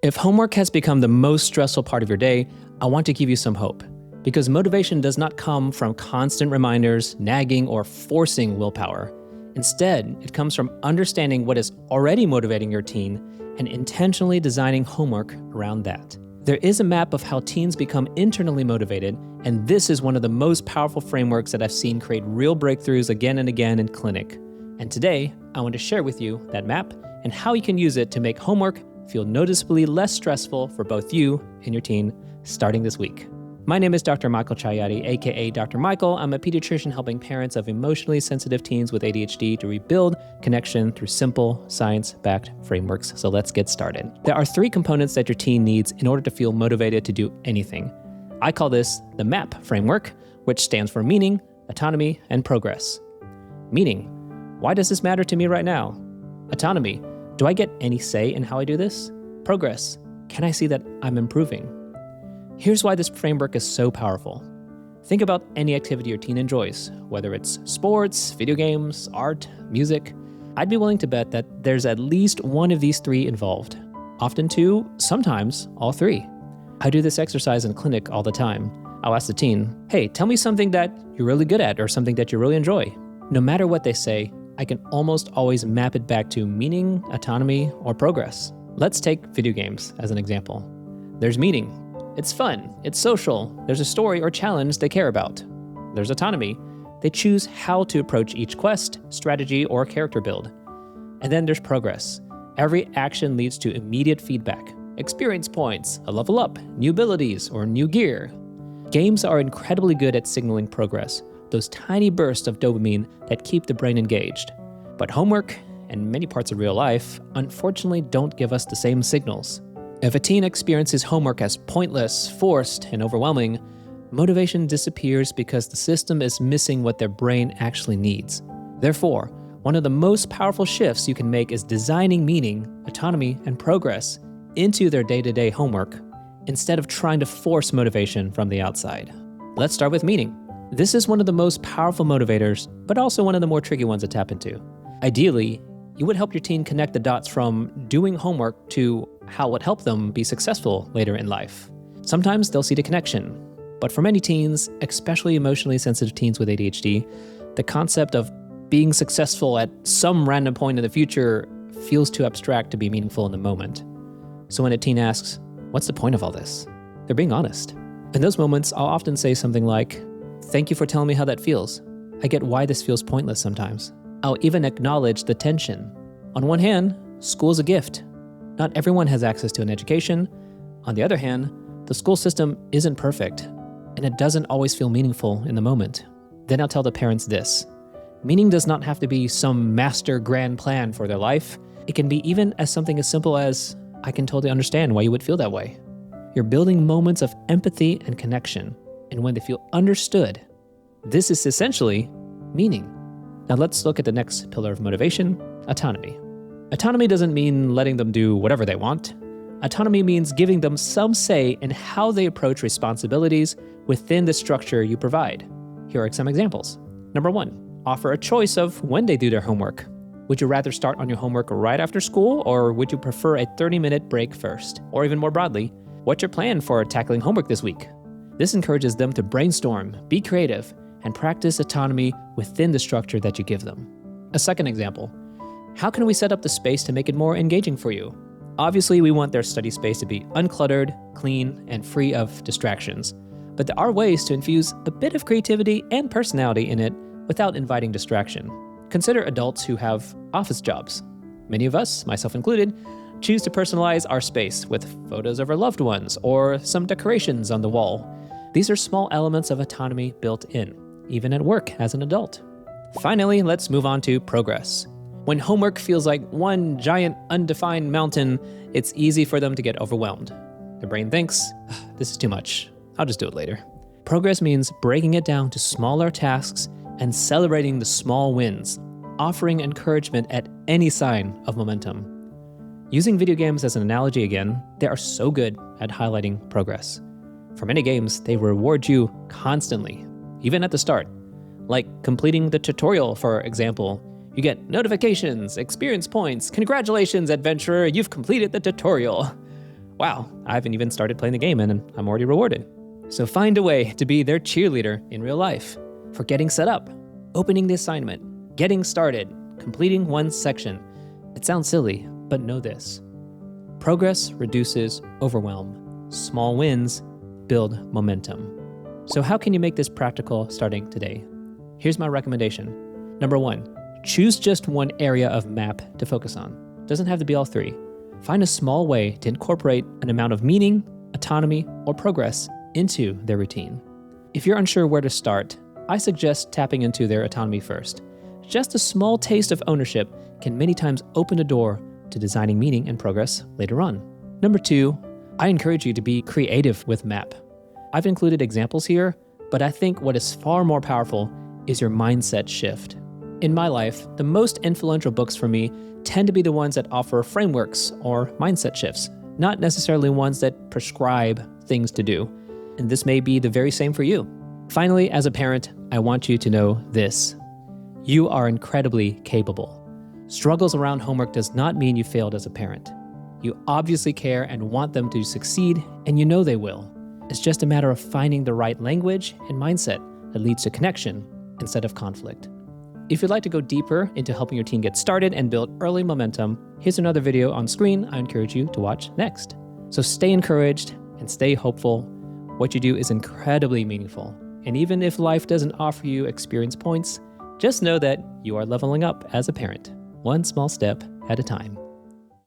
If homework has become the most stressful part of your day, I want to give you some hope. Because motivation does not come from constant reminders, nagging, or forcing willpower. Instead, it comes from understanding what is already motivating your teen and intentionally designing homework around that. There is a map of how teens become internally motivated, and this is one of the most powerful frameworks that I've seen create real breakthroughs again and again in clinic. And today, I want to share with you that map and how you can use it to make homework feel noticeably less stressful for both you and your teen starting this week. My name is Dr. Michael Chayati, aka Dr. Michael. I'm a pediatrician helping parents of emotionally sensitive teens with ADHD to rebuild connection through simple, science-backed frameworks. So let's get started. There are 3 components that your teen needs in order to feel motivated to do anything. I call this the M.A.P framework, which stands for meaning, autonomy, and progress. Meaning, why does this matter to me right now? Autonomy, do I get any say in how I do this? Progress, can I see that I'm improving? Here's why this framework is so powerful. Think about any activity your teen enjoys, whether it's sports, video games, art, music. I'd be willing to bet that there's at least one of these 3 involved. Often 2, sometimes all 3. I do this exercise in clinic all the time. I'll ask the teen, hey, tell me something that you're really good at or something that you really enjoy. No matter what they say, I can almost always map it back to meaning, autonomy, or progress. Let's take video games as an example. There's meaning. It's fun, it's social, there's a story or challenge they care about. There's autonomy. They choose how to approach each quest, strategy, or character build. And then there's progress. Every action leads to immediate feedback, experience points, a level up, new abilities, or new gear. Games are incredibly good at signaling progress, those tiny bursts of dopamine that keep the brain engaged. But homework, and many parts of real life, unfortunately don't give us the same signals. If a teen experiences homework as pointless, forced, and overwhelming, motivation disappears because the system is missing what their brain actually needs. Therefore, one of the most powerful shifts you can make is designing meaning, autonomy, and progress into their day-to-day homework instead of trying to force motivation from the outside. Let's start with meaning. This is one of the most powerful motivators, but also one of the more tricky ones to tap into. Ideally, you would help your teen connect the dots from doing homework to how it would help them be successful later in life. Sometimes they'll see the connection, but for many teens, especially emotionally sensitive teens with ADHD, the concept of being successful at some random point in the future feels too abstract to be meaningful in the moment. So when a teen asks, what's the point of all this? They're being honest. In those moments, I'll often say something like, thank you for telling me how that feels. I get why this feels pointless sometimes. I'll even acknowledge the tension. On one hand, school is a gift. Not everyone has access to an education. On the other hand, the school system isn't perfect, and it doesn't always feel meaningful in the moment. Then I'll tell the parents this. Meaning does not have to be some master grand plan for their life. It can be even as something as simple as, I can totally understand why you would feel that way. You're building moments of empathy and connection, and when they feel understood, this is essentially meaning. Now let's look at the next pillar of motivation, autonomy. Autonomy doesn't mean letting them do whatever they want. Autonomy means giving them some say in how they approach responsibilities within the structure you provide. Here are some examples. Number 1, offer a choice of when they do their homework. Would you rather start on your homework right after school, or would you prefer a 30-minute break first? Or even more broadly, what's your plan for tackling homework this week? This encourages them to brainstorm, be creative, and practice autonomy within the structure that you give them. A second example, how can we set up the space to make it more engaging for you? Obviously, we want their study space to be uncluttered, clean, and free of distractions. But there are ways to infuse a bit of creativity and personality in it without inviting distraction. Consider adults who have office jobs. Many of us, myself included, choose to personalize our space with photos of our loved ones or some decorations on the wall. These are small elements of autonomy built in, even at work as an adult. Finally, let's move on to progress. When homework feels like one giant undefined mountain, it's easy for them to get overwhelmed. Their brain thinks, this is too much, I'll just do it later. Progress means breaking it down to smaller tasks and celebrating the small wins, offering encouragement at any sign of momentum. Using video games as an analogy again, they are so good at highlighting progress. For many games, they reward you constantly, even at the start. Like completing the tutorial, for example. You get notifications, experience points, congratulations, adventurer, you've completed the tutorial. wow, I haven't even started playing the game and I'm already rewarded. So find a way to be their cheerleader in real life for getting set up, opening the assignment, getting started, completing one section. It sounds silly, but know this. Progress reduces overwhelm. Small wins build momentum. So how can you make this practical starting today? Here's my recommendation. Number 1, choose just one area of MAP to focus on. Doesn't have to be all 3. Find a small way to incorporate an amount of meaning, autonomy, or progress into their routine. If you're unsure where to start, I suggest tapping into their autonomy first. Just a small taste of ownership can many times open the door to designing meaning and progress later on. Number 2, I encourage you to be creative with MAP. I've included examples here, but I think what is far more powerful is your mindset shift. In my life, the most influential books for me tend to be the ones that offer frameworks or mindset shifts, not necessarily ones that prescribe things to do. And this may be the very same for you. Finally, as a parent, I want you to know this. You are incredibly capable. Struggles around homework does not mean you failed as a parent. You obviously care and want them to succeed, and you know they will. It's just a matter of finding the right language and mindset that leads to connection instead of conflict. If you'd like to go deeper into helping your teen get started and build early momentum, here's another video on screen I encourage you to watch next. So stay encouraged and stay hopeful. What you do is incredibly meaningful. And even if life doesn't offer you experience points, just know that you are leveling up as a parent, one small step at a time.